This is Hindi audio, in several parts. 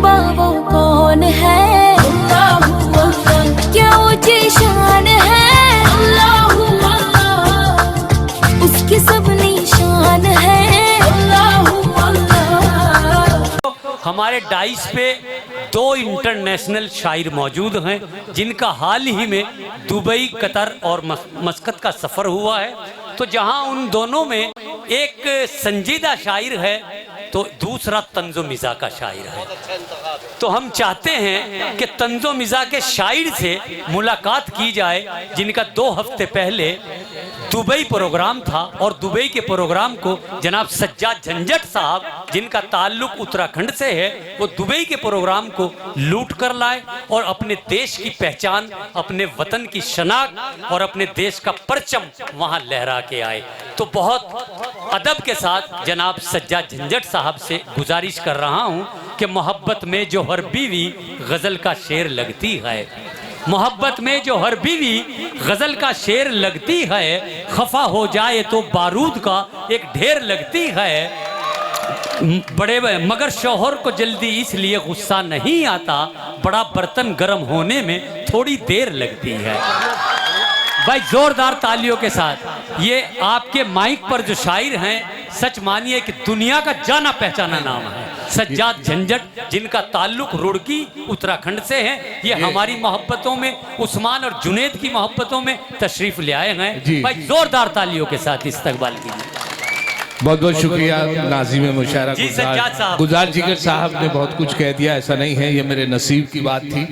मुजतबा वो कौन है, अल्लाहु अल्लाह, क्या ऊंची शान है, अल्लाहु अल्लाह, उसकी सब निशान है, अल्लाहु अल्लाह। हमारे डाइस पे 2 इंटरनेशनल शायर मौजूद हैं जिनका हाल ही में दुबई, कतर और मस्कत का सफ़र हुआ है। तो जहां उन दोनों में एक संजीदा शायर है तो दूसरा तंज़ो मिज़ा का शायर है। तो हम चाहते हैं कि तंज़ो मिज़ा के शायर से मुलाकात की जाए जिनका 2 हफ्ते पहले दुबई प्रोग्राम था और दुबई के प्रोग्राम को जनाब सज्जाद झंझट साहब जिनका ताल्लुक उत्तराखंड से है वो दुबई के प्रोग्राम को लूट कर लाए और अपने देश की पहचान, अपने वतन की शनाख्त और अपने देश का परचम वहां लहरा के आए। तो बहुत अदब के साथ जनाब सज्जाद झंझट साहब से गुजारिश कर रहा हूं कि मोहब्बत में जो हर बीवी गज़ल का शेर लगती है, मोहब्बत में जो हर बीवी गज़ल का शेर लगती है, खफा हो जाए तो बारूद का एक ढेर लगती है, बड़े मगर शौहर को जल्दी इसलिए गुस्सा नहीं आता, बड़ा बर्तन गर्म होने में थोड़ी देर लगती है। भाई जोरदार तालियों के साथ ये आपके माइक पर जो शायर हैं, सच मानिए कि दुनिया का जाना पहचाना नाम है सज्जाद झंझट, जिनका ताल्लुक रुड़की उत्तराखंड से है। ये हमारी मोहब्बतों में, उस्मान और जुनेद की मोहब्बतों में तशरीफ ले आए हैं। भाई जोरदार तालियों के साथ इस्तकबाल कीजिए। बहुत बहुत शुक्रिया नाज़िम मुशायरा गुलजार जिगर साहब ने बहुत कुछ कह दिया। ऐसा नहीं है, ये मेरे नसीब की बात थी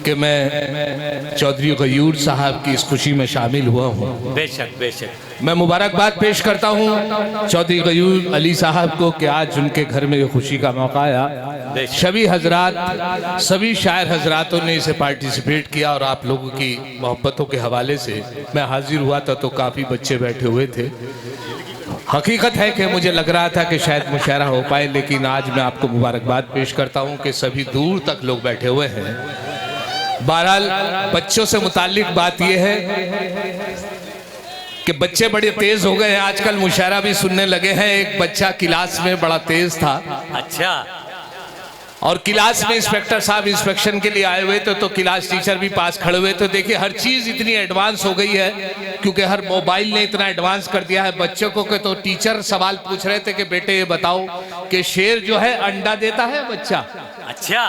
कि मैं चौधरी गयूर साहब की इस खुशी में शामिल हुआ हूँ। बेशक बेशक मैं मुबारकबाद पेश करता हूँ चौधरी गयूर अली साहब को कि आज उनके घर में ये खुशी का मौका आया। सभी हजरात, सभी शायर हजरातों ने इसे पार्टिसिपेट किया और आप लोगों की मोहब्बतों के हवाले से मैं हाजिर हुआ था तो काफ़ी बच्चे बैठे हुए थे। हकीकत है कि मुझे लग रहा था कि शायद मुशायरा हो पाए, लेकिन आज मैं आपको मुबारकबाद पेश करता हूं कि सभी दूर तक लोग बैठे हुए हैं। बहरहाल बच्चों से मुताल्लिक बात यह है कि बच्चे बड़े तेज हो गए हैं आजकल, मुशायरा भी सुनने लगे हैं। एक बच्चा क्लास में बड़ा तेज था, अच्छा, और क्लास में इंस्पेक्टर साहब इंस्पेक्शन के लिए आए हुए थे तो क्लास टीचर भी पास खड़े हुए थे। देखिए हर चीज इतनी एडवांस हो गई है क्योंकि हर मोबाइल ने इतना एडवांस कर दिया है बच्चों को कि तो टीचर सवाल पूछ रहे थे कि बेटे ये बताओ कि शेर जो है अंडा देता है बच्चा। अच्छा,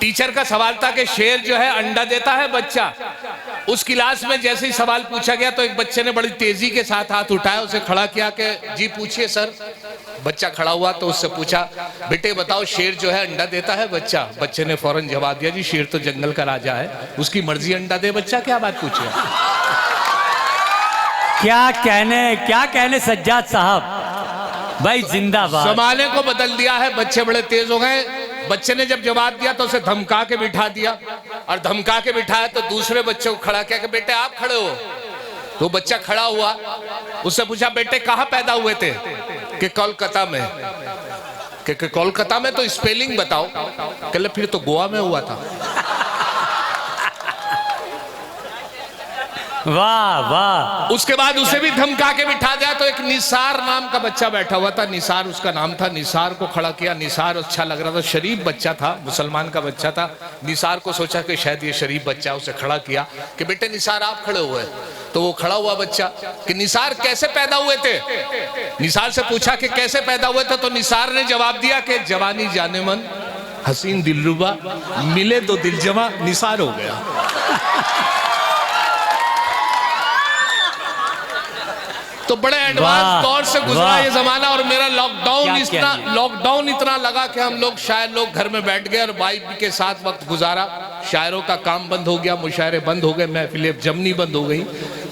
टीचर का सवाल था कि शेर जो है अंडा देता है बच्चा। उस क्लास में जैसे ही सवाल पूछा गया तो एक बच्चे ने बड़ी तेजी के साथ हाथ उठाया, उसे खड़ा किया कि जी पूछिए सर। बच्चा खड़ा हुआ तो उससे पूछा बेटे बताओ शेर जो है अंडा देता है बच्चा। बच्चे ने फौरन जवाब दिया जी शेर तो जंगल का राजा है, उसकी मर्जी अंडा दे बच्चा। क्या बात पूछी? क्या कहने सज्जाद साहब, भाई जिंदाबाद। जमाने को बदल दिया है, बच्चे बड़े तेज हो गए। बच्चे ने जब जवाब दिया तो उसे धमका के बिठा दिया, और धमका के बिठाया तो दूसरे बच्चे को खड़ा किया कि बेटे आप खड़े हो। तो बच्चा खड़ा हुआ, उससे पूछा बेटे कहाँ पैदा हुए थे? कि कोलकाता में। कि कोलकाता में तो स्पेलिंग बताओ। कहले फिर तो गोवा में हुआ था। वाह वाह। उसके बाद उसे भी धमका के बिठा दिया तो एक निसार नाम का बच्चा बैठा हुआ था, निसार उसका नाम था। निसार को खड़ा किया, निसार अच्छा लग रहा था, शरीफ बच्चा था, मुसलमान का बच्चा था। निसार को सोचा कि शायद ये शरीफ बच्चा, उसे खड़ा किया कि बेटे निसार आप खड़े हुए। तो वो खड़ा हुआ बच्चा कि निसार कैसे पैदा हुए थे? निसार से पूछा कि कैसे पैदा हुए थे, तो निसार ने जवाब दिया कि जवानी जाने मन हसीन दिलरुबा, मिले तो दिल जमा, निसार हो गया। तो बड़े एडवांस दौर से गुजरा ये जमाना। और मेरा लॉकडाउन इतना लगा कि हम लोग शायर लोग घर में बैठ गए और वाइफ के साथ वक्त गुजारा। शायरों का काम बंद हो गया, मुशायरे बंद हो गए, महफिलें जमनी बंद हो गई।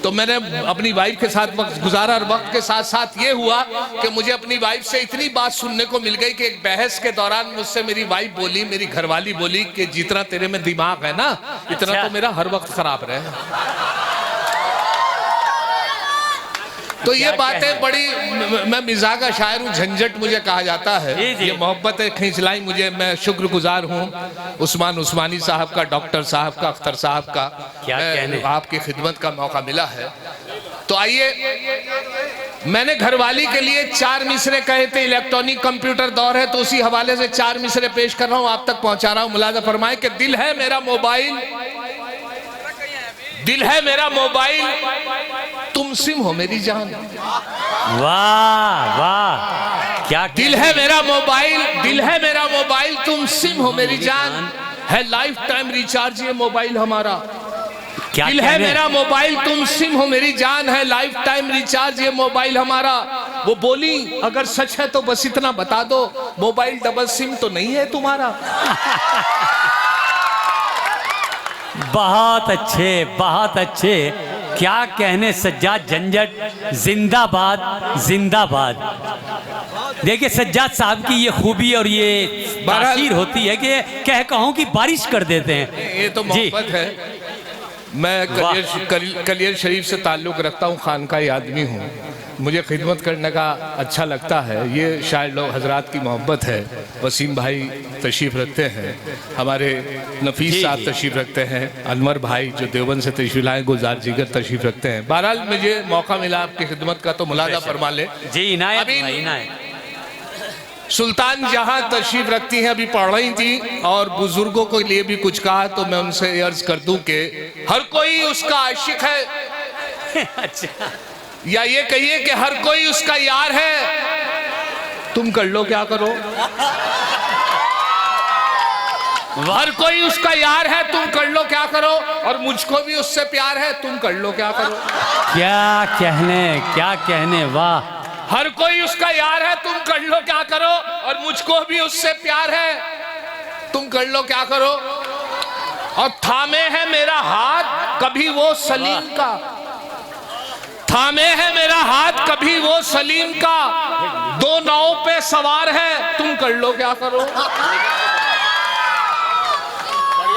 तो मैंने अपनी वाइफ के साथ वक्त गुजारा और वक्त के साथ साथ ये हुआ कि मुझे अपनी वाइफ से इतनी बात सुनने को मिल गई कि एक बहस के दौरान मुझसे मेरी वाइफ बोली, मेरी घरवाली बोली कि जितना तेरे में दिमाग है ना, इतना तो मेरा हर वक्त खराब रहे। तो ये बातें बड़ी, मैं मिजाज का शायर हूँ, झंझट मुझे कहा जाता है। ये मोहब्बत खींचलाई मुझे, मैं शुक्रगुजार हूँ उस्मान उस्मानी साहब का, डॉक्टर साहब का, अख्तर साहब का। आपकी खिदमत का मौका मिला है। तो आइए मैंने घरवाली के लिए 4 मिसरे कहे थे। इलेक्ट्रॉनिक कंप्यूटर दौर है तो उसी हवाले से 4 मिसरे पेश कर रहा हूं, आप तक पहुंचा रहा हूं। मुलाजा फरमाए कि दिल है मेरा मोबाइल, दिल है मेरा मोबाइल, तुम सिम हो मेरी जान। वाह वाह, क्या दिल है मेरा मोबाइल, दिल है मेरा मोबाइल, तुम सिम हो मेरी जान, है लाइफ टाइम रिचार्ज ये मोबाइल हमारा। क्या दिल है मेरा मोबाइल, तुम सिम हो मेरी जान, है लाइफ टाइम रिचार्ज ये मोबाइल हमारा। वो बोली अगर सच है तो बस इतना बता दो, मोबाइल डबल सिम तो नहीं है तुम्हारा। बहुत अच्छे, बहुत अच्छे, क्या कहने सज्जाद झंझट, जिंदाबाद जिंदाबाद। देखिए सज्जाद साहब की ये खूबी और ये तासीर होती है कि कह कहूं कि बारिश कर देते हैं। ये तो मोहब्बत है। मैं कलियर शरीफ से ताल्लुक़ रखता हूँ, खानकाही आदमी हूँ, मुझे खिदमत करने का अच्छा लगता है। ये शायद लोग हजरात की मोहब्बत है। वसीम भाई तशरीफ़ रखते हैं, हमारे नफीस साहब तशरीफ़ रखते हैं, अनवर भाई जो देवबंद से तशरीफ़ लाए, गुलजार जिगर तशरीफ़ रखते हैं। बहरहाल मुझे मौका मिला आपकी खिदमत का तो मुलाजा फरमा ले। जी इनायत भाई, इनायत। सुल्तान जहां तशरीफ रखती हैं, अभी पढ़ रही थी और बुजुर्गों के लिए भी कुछ कहा, तो मैं उनसे अर्ज कर दूं कि हर कोई उसका आशिक है। अच्छा, या ये कहिए कि हर कोई उसका यार है, तुम कर लो क्या करो। हर कोई उसका यार है, तुम कर लो क्या करो, और मुझको भी उससे प्यार है, तुम कर लो क्या करो। क्या कहने, वाह। हर कोई उसका यार है, तुम कर लो क्या करो, और मुझको भी उससे प्यार है, तुम कर लो क्या करो। और थामे है मेरा हाथ कभी वो सलीम का, थामे है मेरा हाथ कभी वो सलीम का, 2 नाव पे सवार है, तुम कर लो क्या करो।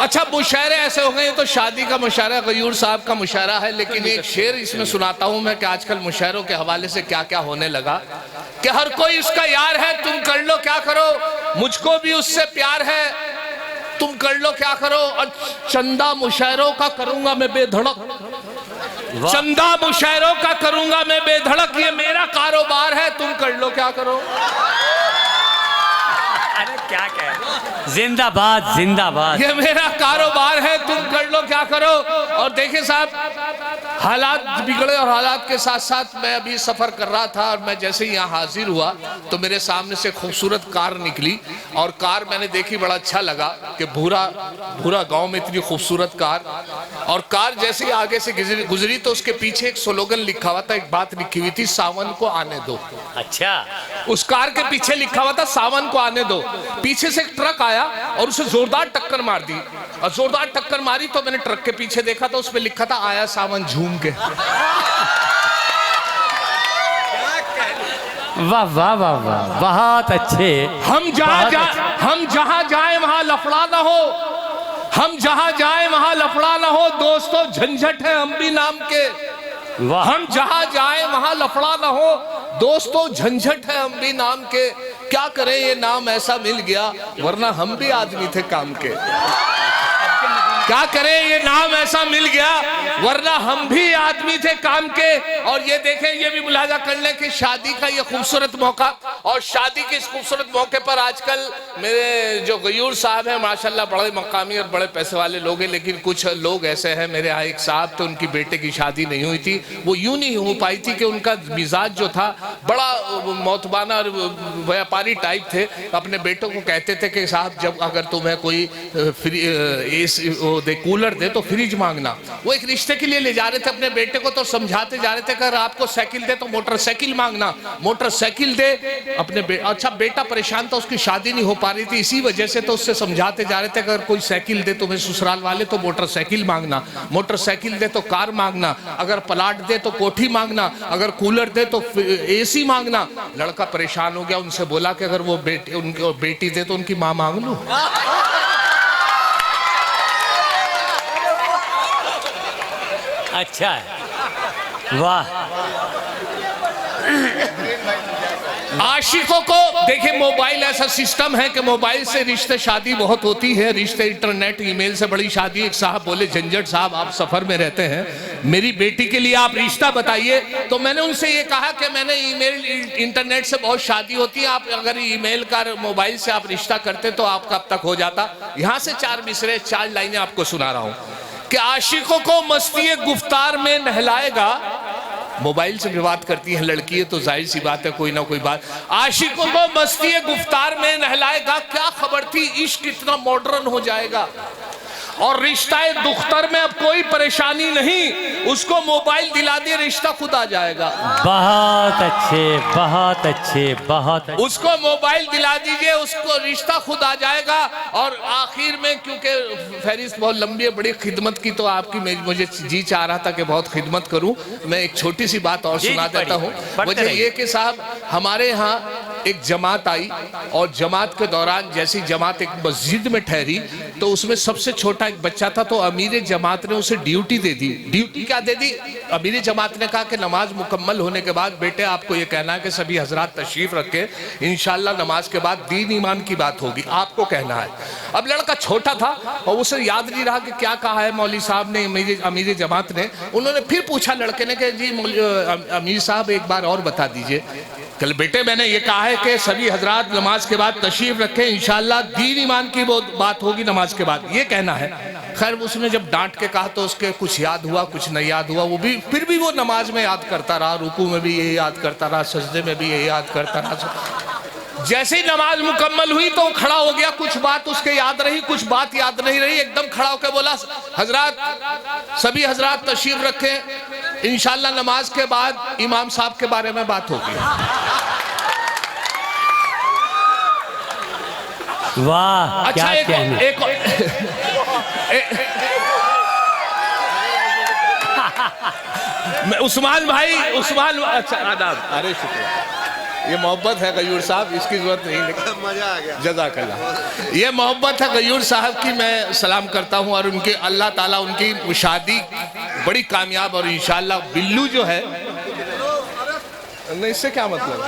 अच्छा, मुशायरे ऐसे हो गए तो शादी का मुशायरा गयूर साहब का मुशायरा है, लेकिन एक शेर इसमें सुनाता हूं मैं कि आजकल मुशायरों के हवाले से क्या क्या होने लगा। कि हर कोई उसका यार है, तुम कर लो क्या करो, मुझको भी उससे प्यार है, तुम कर लो क्या करो। और चंदा मुशायरों का करूंगा मैं बेधड़क, चंदा मुशायरों का करूंगा मैं बेधड़क, ये मेरा कारोबार है, तुम कर लो क्या करो। अरे क्या कह, जिंदाबाद जिंदाबाद, ये मेरा कारोबार है, तुम कर लो क्या करो। और देखिए साहब, हालात बिगड़े और हालात के साथ साथ मैं अभी सफर कर रहा था, और मैं जैसे ही यहाँ हाजिर हुआ तो मेरे सामने से खूबसूरत कार निकली, और कार मैंने देखी, बड़ा अच्छा लगा कि भूरा गांव में इतनी खूबसूरत कार। और कार जैसे ही आगे से गुजरी तो उसके पीछे एक स्लोगन लिखा हुआ था, एक बात लिखी हुई थी, सावन को आने दो। अच्छा, उस कार के पीछे लिखा हुआ था सावन को आने दो। पीछे से एक ट्रक आया और उसे जोरदार टक्कर मार दी, और जोरदार टक्कर मारी तो मैंने ट्रक के पीछे देखा तो उसमें लिखा था आया सावन झूम के। वाह वाह वाह वाह, बहुत अच्छे। हम जहां जाए वहां लफड़ा ना हो, हम जहां जाए वहां लफड़ा ना हो, दोस्तों झंझट है हम भी नाम के। हम जहां जाए वहां लफड़ा ना हो, दोस्तों झंझट है हम भी नाम के। क्या करें ये नाम ऐसा मिल गया, वरना हम भी आदमी थे काम के। क्या करें ये नाम ऐसा मिल गया, वरना हम भी आदमी थे काम के। और ये देखें, ये भी मुलाजा कर लें कि शादी का ये खूबसूरत मौका, और शादी के इस खूबसूरत मौके पर आजकल मेरे जो गयूर साहब हैं माशाल्लाह बड़े मकामी और बड़े पैसे वाले लोग हैं, लेकिन कुछ लोग ऐसे हैं, मेरे यहाँ एक साहब थे, उनकी बेटे की शादी नहीं हुई थी। वो यूं नहीं हो पाई थी कि उनका मिजाज जो था बड़ा मौतबाना और व्यापारी टाइप थे। अपने बेटों को कहते थे कि साहब जब अगर तुम्हें कोई कूलर दे तो फ्रिज मांगना। वो एक रिश्ते के लिए ले जा रहे थे अपने बेटे को, तो समझाते जा रहे थे कि अगर आपको साइकिल दे तो मोटरसाइकिल मांगना, मोटरसाइकिल दे अपने अच्छा बेटा परेशान था, उसकी शादी नहीं हो पा रही थी, इसी वजह से तो उससे समझाते जा रहे थे कि अगर कोई साइकिल दे तुम्हें ससुराल वाले तो मोटरसाइकिल मांगना, मोटरसाइकिल दे तो कार मांगना, अगर प्लाट दे तो कोठी मांगना, अगर कूलर दे तो एसी मांगना। लड़का परेशान हो गया, उनसे बोला कि अगर वो बेटी दे तो उनकी माँ मांग लूं। अच्छा है, वाह। आशिकों को देखिए, मोबाइल ऐसा सिस्टम है कि मोबाइल से रिश्ते शादी बहुत होती है, रिश्ते इंटरनेट ईमेल से बड़ी शादी। एक साहब बोले, झंझट साहब आप सफर में रहते हैं, मेरी बेटी के लिए आप रिश्ता बताइए। तो मैंने उनसे ये कहा कि मैंने ईमेल इंटरनेट से बहुत शादी होती है, आप अगर ईमेल का मोबाइल से आप रिश्ता करते तो आपका अब तक हो जाता। यहाँ से 4 मिसरे 4 लाइनें आपको सुना रहा हूँ कि आशिकों को मस्ती गुफ्तार में नहलाएगा। मोबाइल से भी बात करती है लड़की है तो जाहिर सी बात है कोई ना कोई बात। आशिकों को मस्ती गुफ्तार में नहलाएगा, क्या खबर थी इश्क इतना मॉडर्न हो जाएगा। और रिश्ता दुख्तर में अब कोई परेशानी नहीं, उसको मोबाइल दिला दिए रिश्ता खुद आ जाएगा। बहुत अच्छे, बहुत अच्छे, बहुत अच्छे। उसको मोबाइल दिला दीजिए, उसको रिश्ता खुद आ जाएगा। और आखिर में क्योंकि फहरिस्त बहुत लंबी है, बड़ी खिदमत की तो आपकी मुझे जी चाह रहा था कि बहुत खिदमत करूं। मैं एक छोटी सी बात और सुना देता हूं। वजह ये कि साहब हमारे यहाँ एक जमात आई और जमात के दौरान जैसी जमात एक मस्जिद में ठहरी तो उसमें सबसे छोटा एक बच्चा था। तो अमीर जमात ने उसे ड्यूटी दे दी। ड्यूटी क्या दे दी? अमीर जमात ने कहा कि नमाज मुकम्मल होने के बाद बेटे आपको ये कहना है कि सभी हजरात तशरीफ रखे, इंशाल्लाह नमाज के बाद दीन ईमान की बात होगी, आपको कहना है। अब लड़का छोटा था और उसे याद नहीं रहा कि क्या कहा है मौलवी साहब ने, अमीर जमात ने। उन्होंने फिर पूछा लड़के ने कि जी अमीर साहब एक बार और बता दीजिए। कल बेटे मैंने ये कहा है कि सभी हजरात नमाज के बाद तशरीफ रखें, इंशाल्लाह दीन ईमान की बात होगी नमाज के बाद, ये कहना है। खैर उसने जब डांट के कहा तो उसके कुछ याद हुआ कुछ नहीं याद हुआ। वो भी फिर भी वो नमाज में याद करता रहा, रुकू में भी यही याद करता रहा, सजदे में भी यही याद करता रहा। जैसे ही नमाज मुकम्मल हुई तो खड़ा हो गया, कुछ बात उसके याद रही कुछ बात याद नहीं रही। एकदम खड़ा होकर बोला हजरात सभी हजरात तशरीफ रखें, इंशाल्लाह नमाज के बाद इमाम साहब के बारे में बात होगी। वाह अच्छा क्या उस्मान भाई अच्छा आदाब, अरे शुक्रिया, ये मोहब्बत है गयूर साहब, इसकी जरूरत नहीं, लेकिन मजा आ गया, जज़ाकल्लाह। ये मोहब्बत है गयूर साहब की, मैं सलाम करता हूँ और उनके अल्लाह ताला उनकी शादी बड़ी कामयाब और इंशाल्लाह बिल्लू जो है नहीं, इससे क्या मतलब?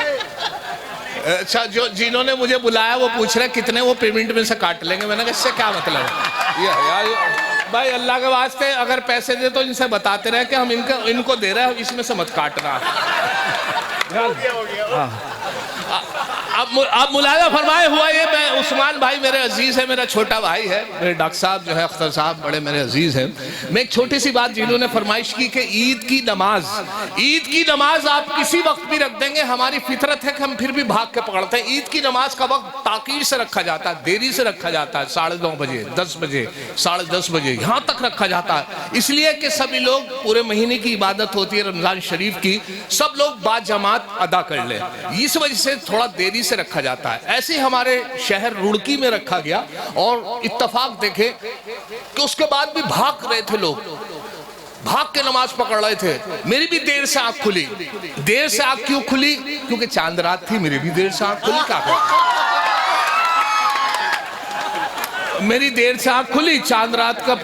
अच्छा जो जिन्होंने मुझे बुलाया वो पूछ रहे कितने वो पेमेंट में से काट लेंगे। मैंने कहा इससे क्या मतलब है? यार भाई अल्लाह के वास्ते अगर पैसे दे तो इनसे बताते रहे कि हम इनको दे रहे हैं, इसमें से मत काटना। अब मुलाजा फरमाए हुआ ये मैं उस्मान भाई मेरे अजीज है, मेरा छोटा भाई है, मेरे डॉक्टर साहब जो है अख्तर साहब बड़े मेरे अजीज हैं। मैं एक छोटी सी बात जिन्होंने फरमाइश की कि ईद की नमाज आप किसी वक्त भी रख देंगे, हमारी फितरत है कि हम फिर भी भाग के पकड़ते हैं। ईद की नमाज का वक्त ताकीर से रखा जाता है, देरी से रखा जाता है, 9:30 बजे 10 बजे 10:30 बजे यहाँ तक रखा जाता है, इसलिए कि सभी लोग पूरे महीने की इबादत होती है रमजान शरीफ की, सब लोग बाजमात अदा कर ले, इस वजह से थोड़ा देरी से रखा जाता है। ऐसे हमारे शहर रुड़की में रखा गया और इत्तफाक देखे कि उसके बाद भी भाग रहे थे लोग, भाग के नमाज पकड़ रहे थे। मेरी भी देर से आंख खुली। देर से आंख क्यों खुली? क्योंकि चांद रात थी, मेरी भी देर से आंख खुली। क्या मेरी देर से आंख खुली चांद रात का।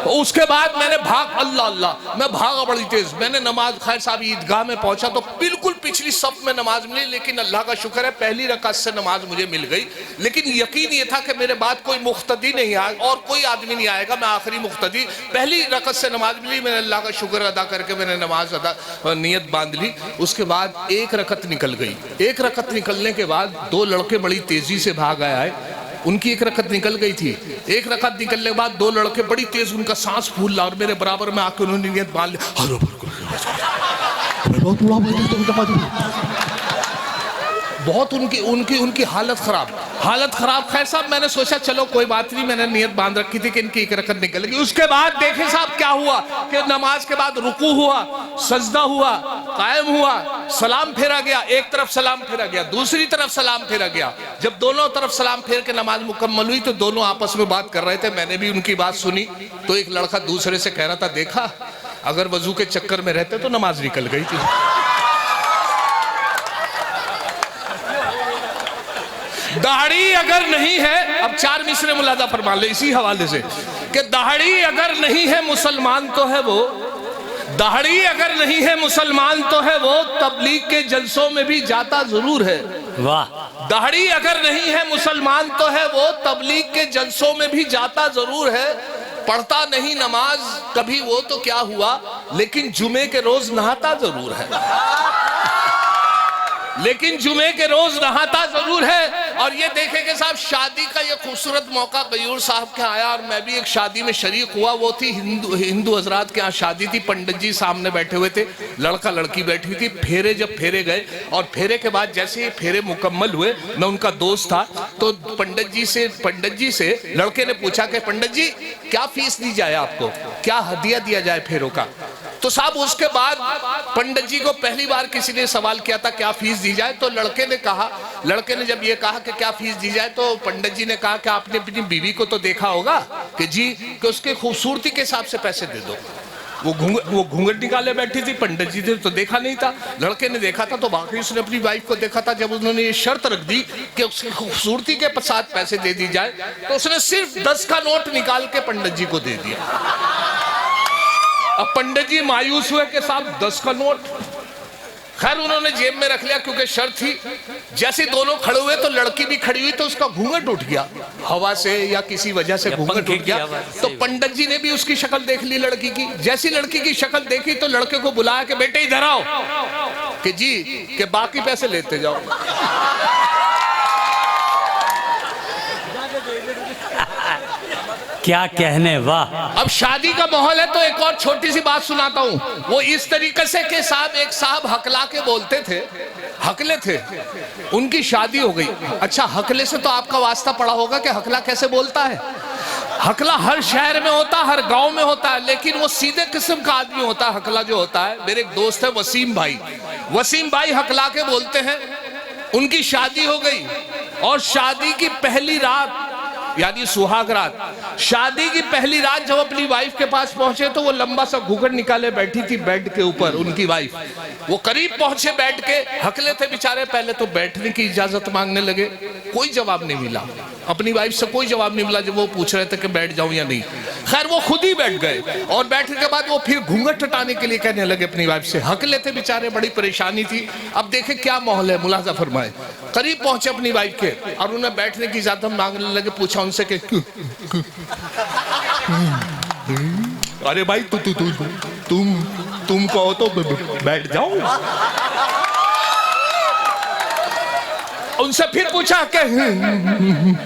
उसके बाद मैंने अल्लाह मैं भागा बड़ी तेज। मैंने नमाज खैर साहब ईदगाह में पहुंचा तो बिल्कुल पिछली सफ में नमाज मिली, लेकिन अल्लाह का शुक्र है पहली रकात से नमाज मुझे मिल गई। लेकिन यकीन ये था कि मेरे बाद कोई मुख्तदी नहीं आएगा और कोई आदमी नहीं आएगा, मैं आखिरी मुख्तदी। पहली रकात से नमाज मिली, मैंने अल्लाह का शुक्र अदा करके मैंने नमाज अदा नियत बांध ली। उसके बाद एक रकत निकल गई। एक रकत निकलने के बाद 2 लड़के बड़ी तेजी से भाग आए, उनकी एक रकत निकल गई थी। एक रकत निकलने के बाद 2 लड़के बड़ी तेज, उनका सांस फूल रहा और मेरे बराबर में आके उन्होंने नियत बांध ली। बहुत उनकी हालत खराब। खैर साहब मैंने सोचा चलो कोई बात नहीं, मैंने नियत बांध रखी थी कि इनकी एक रकत निकलेगी। उसके बाद देखे साहब क्या हुआ कि नमाज के बाद रुकू हुआ, सजदा हुआ, कायम हुआ, सलाम फेरा गया। एक तरफ सलाम फेरा गया, दूसरी तरफ सलाम फेरा गया। जब दोनों तरफ सलाम फेर के नमाज मुकम्मल हुई तो दोनों आपस में बात कर रहे थे। मैंने भी उनकी बात सुनी तो एक लड़का दूसरे से कह रहा था, देखा अगर वजू के चक्कर में रहते तो नमाज निकल गई थी। दाढ़ी अगर नहीं है, अब 4 मिसरे मुलादा फरमा ले इसी हवाले से कि दाढ़ी अगर नहीं है मुसलमान तो है वो, दाढ़ी अगर नहीं है मुसलमान तो है वो, तबलीग के जलसों में भी जाता जरूर है। वाह। दाढ़ी अगर नहीं है मुसलमान तो है वो, तबलीग के जलसों में भी जाता जरूर है। पढ़ता नहीं नमाज कभी वो तो क्या हुआ, लेकिन जुमे के रोज नहाता जरूर है। लेकिन जुमे के रोज नहाता जरूर है। और ये देखेंगे साहब, शादी का ये खूबसूरत मौका गयूर साहब के आया और मैं भी एक शादी में शरीक हुआ। वो थी हिंदू हजरात के यहाँ शादी थी। पंडित जी सामने बैठे हुए थे, लड़का लड़की बैठी हुई थी। फेरे जब फेरे गए और फेरे के बाद जैसे ही फेरे मुकम्मल हुए, मैं उनका दोस्त था, तो पंडित जी से लड़के ने पूछा कि पंडित जी क्या फीस दी जाए आपको, क्या हदिया दिया जाए फेरों का। तो साहब उसके बाद पंडित जी को पहली बार किसी ने सवाल किया था क्या फीस दी जाए, तो लड़के ने जब ये कहा कि क्या फीस दी जाए, तो पंडित जी ने कहा कि आपने अपनी बीवी को तो देखा होगा कि जी कि उसके खूबसूरती के हिसाब से पैसे दे दो। वो घूंघट निकाले बैठी थी, पंडित जी ने तो देखा नहीं था, लड़के ने देखा था, तो बाकी उसने अपनी वाइफ को देखा था। जब उन्होंने ये शर्त रख दी कि उसकी खूबसूरती के साथ पैसे दे दी जाए, तो उसने सिर्फ 10 का नोट निकाल के पंडित जी को दे दिया। अब पंडित जी मायूस हुए कि साहब 10 का नोट। खैर उन्होंने जेब में रख लिया क्योंकि शर्त थी। जैसे दोनों खड़े हुए तो लड़की भी खड़ी हुई, तो उसका घूंघट उठ गया, हवा से या किसी वजह से घूंघट उठ गया। तो पंडित जी ने भी उसकी शक्ल देख ली लड़की की। जैसी लड़की की शक्ल देखी तो लड़के को बुलाया कि बेटे इधर आओ, कि जी कि बाकी पैसे लेते जाओ। क्या कहने, वाह। अब शादी का माहौल है तो एक और छोटी सी बात सुनाता हूँ। वो इस तरीके से कि एक साहब हकला के बोलते थे, हकले थे, उनकी शादी हो गई। अच्छा, हकले से तो आपका वास्ता पड़ा होगा कि हकला कैसे बोलता है। हकला हर शहर में होता है, हर गांव में होता है, लेकिन वो सीधे किस्म का आदमी होता है हकला जो होता है। मेरे एक दोस्त है वसीम भाई हकला के बोलते हैं। उनकी शादी हो गई और शादी की पहली रात यानी सुहाग रात, शादी की पहली रात जब अपनी वाइफ के पास पहुंचे तो वो लंबा सा घूंघट निकाले बैठी थी बेड के ऊपर। उनकी वाइफ, वो करीब पहुंचे बैठ के, हकले थे बेचारे, पहले तो बैठने की इजाजत मांगने लगे, कोई जवाब नहीं मिला। अपनी वाइफ से कोई जवाब नहीं मिला जब वो पूछ रहे थे कि बैठ जाऊं या नहीं। खैर वो खुद ही बैठ गए और बैठने के बाद वो फिर घूंघट हटाने के लिए कहने लगे अपनी वाइफ से। हकले थे बेचारे, बड़ी परेशानी थी। अब देखे क्या माहौल है, मुलाजा फरमाए। करीब पहुंचे अपनी वाइफ के और उन्हें बैठने की इजाजत मांगने लगे। पूछा उनसे कि अरे भाई तुम कहो तो बैठ जाओ। उनसे फिर पूछा कि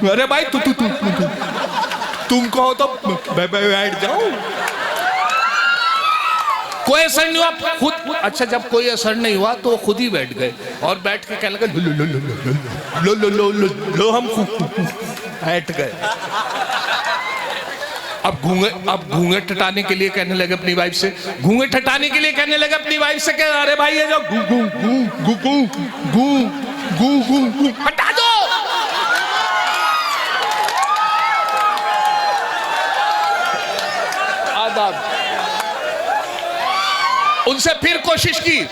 अरे भाई तुम कहो तो बैठ जाओ। कोई असर नहीं हुआ, खुद। अच्छा, जब कोई असर नहीं हुआ तो खुद ही बैठ गए और बैठ के कहने लगे लो हम बैठ गए। अब घूंघट हटाने के लिए कहने लगे अपनी वाइफ से, कि अरे भाई ये जो गू हटा दो। आदाब। उनसे फिर कोशिश की।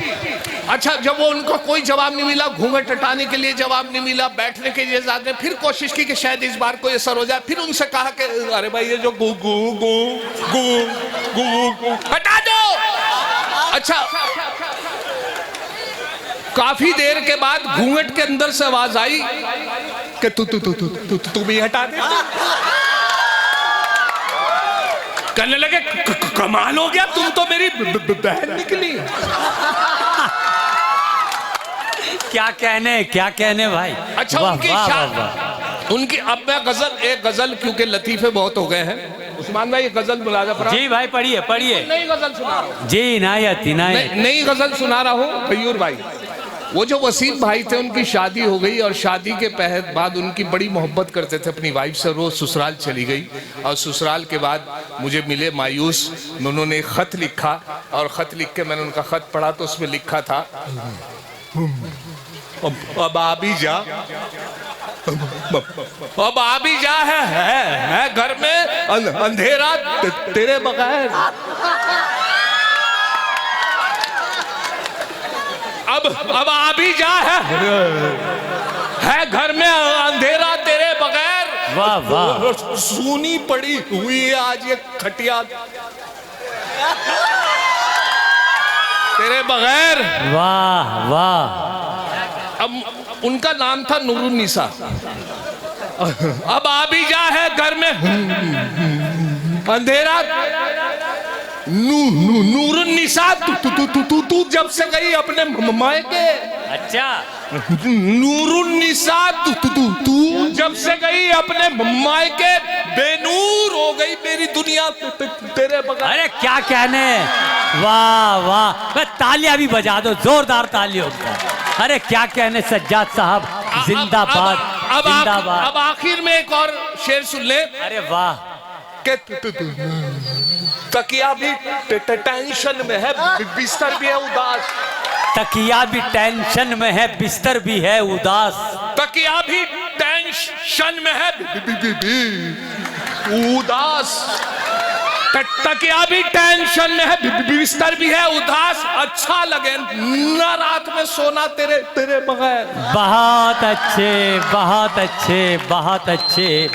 अच्छा, जब वो उनको कोई जवाब नहीं मिला, घूंघट हटाने के लिए जवाब नहीं मिला, बैठने के लिए ने फिर कोशिश की कि शायद इस बार कोई असर हो जाए। फिर उनसे कहा कि अरे भाई ये जो गू गू गू गू गू हटा दो। अच्छा, काफी देर के बाद घूंघट के अंदर से आवाज आई कि तू भी हटा दे। कहने लगे कमाल हो गया, तुम तो मेरी बहन निकली। क्या कहने भाई। अच्छा, उनकी अब मैं एक गजल क्योंकि लतीफे बहुत हो गए हैं, उस्मान भाई गजल मुलाजा फरमा। जी भाई, पढ़िए। नई गजल सुना रहा हूँ जी, इनायत। नई गजल सुना रहा हूँ गयूर भाई। वो जो वसीम भाई थे उनकी शादी हो गई और शादी के बाद उनकी बड़ी मोहब्बत करते थे अपनी वाइफ से। रोज ससुराल चली गई और ससुराल के बाद मुझे मिले मायूस। उन्होंने खत लिखा और खत लिख के मैंने उनका खत पढ़ा तो उसमें लिखा था, अब आबी जा, अब आबी जा है घर में अंधेरा तेरे बगैर। अब आबी जा है घर में अंधेरा तेरे बगैर। वाह वाह। सूनी पड़ी हुई है आज ये खटिया तेरे बगैर। वाह वाह। अब उनका नाम था नूरुन्निसा। अब आबी जा है घर में अंधेरा नूरुन्निसा तू जब से गई अपने मायके। अच्छा, नूरुन्निसा तू जब से गई अपने मायके, बेनूर हो गई मेरी दुनिया तेरे बगैर। अरे क्या कहने, वाह वाह, तालियां भी बजा दो, जोरदार तालियों। अरे क्या कहने सज्जाद साहब, जिंदाबाद जिंदाबाद। अब आखिर में एक और शेर सुन ले। अरे वाह, तकिया भी टेंशन में है, बिस्तर भी है उदास। तकिया भी टेंशन में है, बिस्तर भी है उदास। तकिया भी टेंशन में है, उदास। तकिया भी टेंशन में है, बिस्तर भी है उदास। अच्छा लगे न रात में सोना तेरे बगैर। बहुत अच्छे बहुत अच्छे बहुत अच्छे।